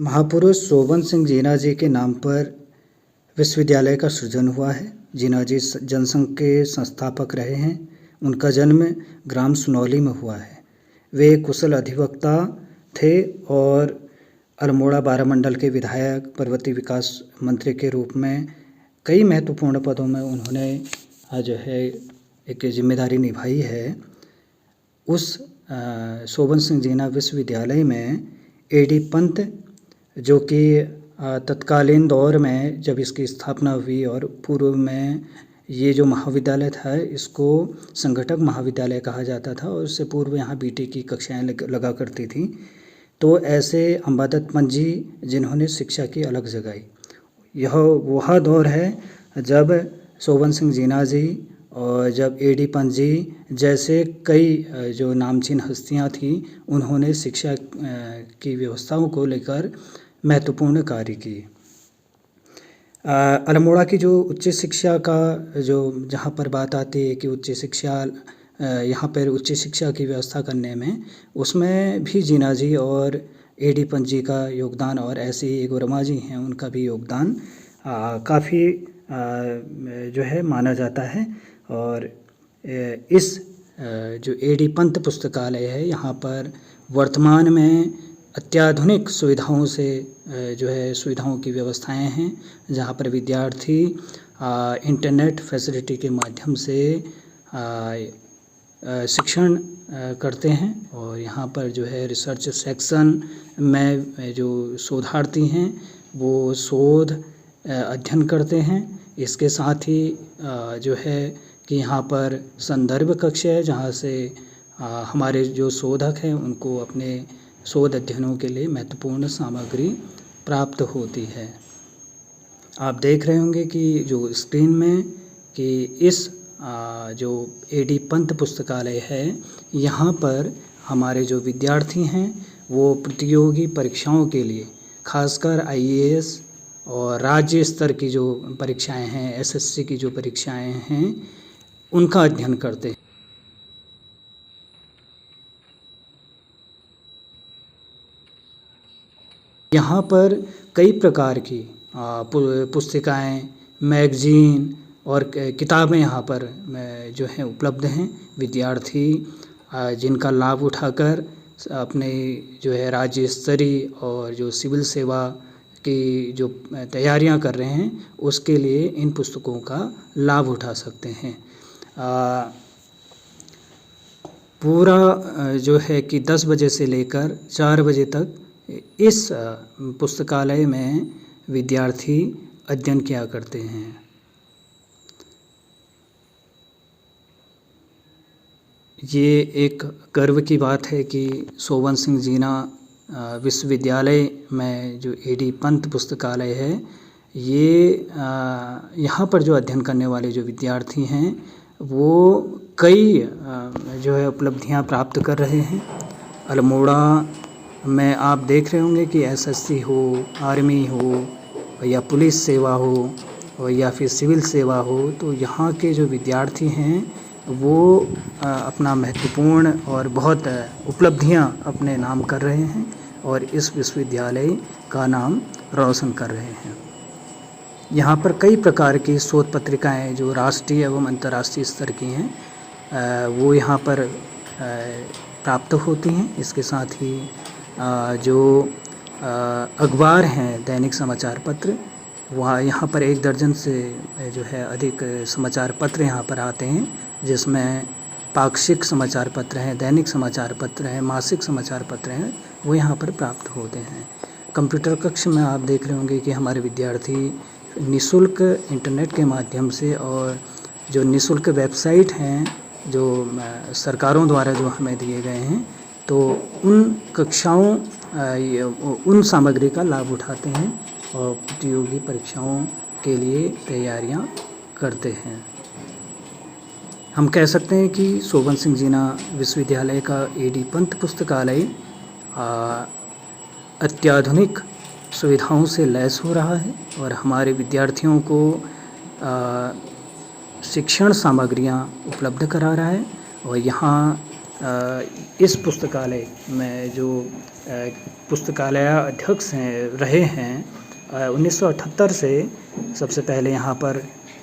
महापुरुष सोबन सिंह जीना जी के नाम पर विश्वविद्यालय का सृजन हुआ है। जीना जी जनसंघ के संस्थापक रहे हैं। उनका जन्म ग्राम सुनौली में हुआ है। वे कुशल अधिवक्ता थे और अल्मोड़ा बारामंडल के विधायक, पर्वतीय विकास मंत्री के रूप में कई महत्वपूर्ण पदों में उन्होंने जो है एक जिम्मेदारी निभाई है। उस सोबन सिंह जीना विश्वविद्यालय में एडी पंत, जो कि तत्कालीन दौर में जब इसकी स्थापना हुई और पूर्व में ये जो महाविद्यालय था इसको संघटक महाविद्यालय कहा जाता था और उससे पूर्व यहाँ बीटी की कक्षाएं लगा करती थी। तो ऐसे अंबादत्त पंत जी जिन्होंने शिक्षा की अलग जगाई, यह वह दौर है जब सोबन सिंह जीना जी और जब एडी पंत जी जैसे कई जो नामचीन हस्तियां थीं उन्होंने शिक्षा की व्यवस्थाओं को लेकर महत्वपूर्ण कार्य किए। अल्मोड़ा की जो उच्च शिक्षा का जो जहाँ पर बात आती है कि उच्च शिक्षा यहाँ पर उच्च शिक्षा की व्यवस्था करने में, उसमें भी जीना जी और एडी पंत जी का योगदान और ऐसे ही एक वर्मा जी हैं उनका भी योगदान काफ़ी जो है माना जाता है। और इस जो एडी पंत पुस्तकालय है यहाँ पर वर्तमान में अत्याधुनिक सुविधाओं से जो है सुविधाओं की व्यवस्थाएं हैं, जहाँ पर विद्यार्थी इंटरनेट फैसिलिटी के माध्यम से शिक्षण करते हैं। और यहाँ पर जो है रिसर्च सेक्शन में जो शोधार्थी हैं वो शोध अध्ययन करते हैं। इसके साथ ही जो है कि यहाँ पर संदर्भ कक्ष है जहाँ से हमारे जो शोधक हैं उनको अपने शोध अध्ययनों के लिए महत्वपूर्ण सामग्री प्राप्त होती है। आप देख रहे होंगे कि जो स्क्रीन में कि इस जो एडी पंत पुस्तकालय है यहाँ पर हमारे जो विद्यार्थी हैं वो प्रतियोगी परीक्षाओं के लिए, खासकर आईएएस और राज्य स्तर की जो परीक्षाएं हैं, एसएससी की जो परीक्षाएं हैं, उनका अध्ययन करते हैं। यहाँ पर कई प्रकार की पुस्तिकाएं, मैगजीन और किताबें यहाँ पर जो हैं उपलब्ध हैं। विद्यार्थी जिनका लाभ उठाकर अपने जो है राज्य स्तरीय और जो सिविल सेवा की जो तैयारियां कर रहे हैं उसके लिए इन पुस्तकों का लाभ उठा सकते हैं। पूरा जो है कि 10 बजे से लेकर 4 बजे तक इस पुस्तकालय में विद्यार्थी अध्ययन किया करते हैं। ये एक गर्व की बात है कि सोबन सिंह जीना विश्वविद्यालय में जो एडी पंत पुस्तकालय है, ये यहाँ पर जो अध्ययन करने वाले जो विद्यार्थी हैं वो कई जो है उपलब्धियाँ प्राप्त कर रहे हैं। अल्मोड़ा में आप देख रहे होंगे कि एसएससी हो, आर्मी हो या पुलिस सेवा हो या फिर सिविल सेवा हो, तो यहाँ के जो विद्यार्थी हैं वो अपना महत्वपूर्ण और बहुत उपलब्धियाँ अपने नाम कर रहे हैं और इस विश्वविद्यालय का नाम रोशन कर रहे हैं। यहाँ पर कई प्रकार की शोध पत्रिकाएँ जो राष्ट्रीय एवं अंतर्राष्ट्रीय स्तर की हैं वो यहाँ पर प्राप्त होती हैं। इसके साथ ही जो अखबार हैं, दैनिक समाचार पत्र, वहाँ यहाँ पर 1 दर्जन से जो है अधिक समाचार पत्र यहाँ पर आते हैं, जिसमें पाक्षिक समाचार पत्र हैं, दैनिक समाचार पत्र हैं, मासिक समाचार पत्र हैं, वो यहाँ पर प्राप्त होते हैं। कंप्यूटर कक्ष में आप देख रहे होंगे कि हमारे विद्यार्थी निःशुल्क इंटरनेट के माध्यम से और जो निःशुल्क वेबसाइट हैं जो सरकारों द्वारा जो हमें दिए गए हैं, तो उन कक्षाओं उन सामग्री का लाभ उठाते हैं और प्रतियोगी परीक्षाओं के लिए तैयारियां करते हैं। हम कह सकते हैं कि सोबन सिंह जीना विश्वविद्यालय का एडी पंत पुस्तकालय अत्याधुनिक सुविधाओं से लैस हो रहा है और हमारे विद्यार्थियों को शिक्षण सामग्रियां उपलब्ध करा रहा है। और यहाँ इस पुस्तकालय में जो पुस्तकालय अध्यक्ष हैं रहे हैं 1978 से सबसे पहले यहाँ पर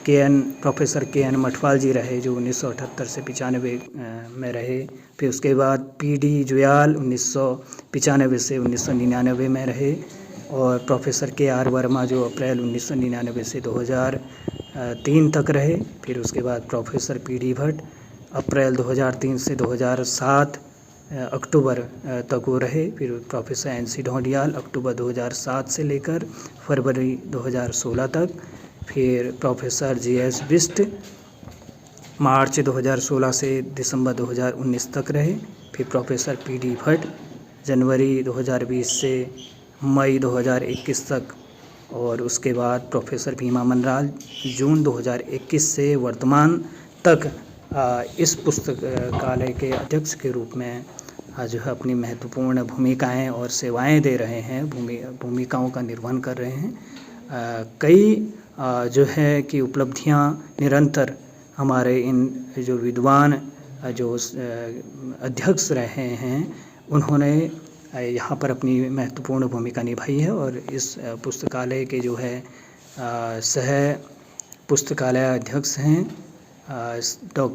प्रोफेसर के.एन. मठवाल जी रहे, जो 1978 से 95 में रहे। फिर उसके बाद पी.डी. जुयाल 1995 से 1999 में रहे, और प्रोफेसर के.आर. वर्मा जो अप्रैल 1999 से 2003 तक रहे। फिर उसके बाद प्रोफेसर पी.डी. भट्ट अप्रैल 2003 से 2007 अक्टूबर तक वो रहे। फिर प्रोफेसर एन.सी. ढोंडियाल अक्टूबर 2007 से लेकर फरवरी 2016 तक। फिर प्रोफेसर जी.एस. बिष्ट मार्च 2016 से दिसंबर 2019 तक रहे। फिर प्रोफेसर पी.डी. भट्ट जनवरी 2020 से मई 2021 तक, और उसके बाद प्रोफेसर भीमा मनराज जून 2021 से वर्तमान तक इस पुस्तकालय के अध्यक्ष के रूप में जो है अपनी महत्वपूर्ण भूमिकाएं और सेवाएं दे रहे हैं, भूमिकाओं का निर्वहन कर रहे हैं। कई जो है कि उपलब्धियां निरंतर हमारे इन जो विद्वान जो अध्यक्ष रहे हैं उन्होंने यहाँ पर अपनी महत्वपूर्ण भूमिका निभाई है। और इस पुस्तकालय के जो है सह पुस्तकालय अध्यक्ष हैं डॉ.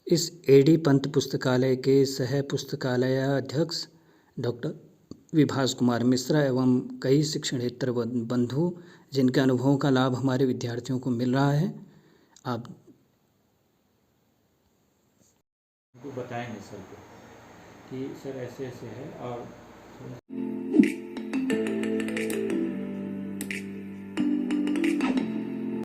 इस ए.डी. पंत पुस्तकालय के सह पुस्तकालय अध्यक्ष डॉक्टर विभास कुमार मिश्रा एवं कई शिक्षणेतर बंधु, जिनके अनुभवों का लाभ हमारे विद्यार्थियों को मिल रहा है। आप बताएंगे सर को कि सर ऐसे ऐसे है और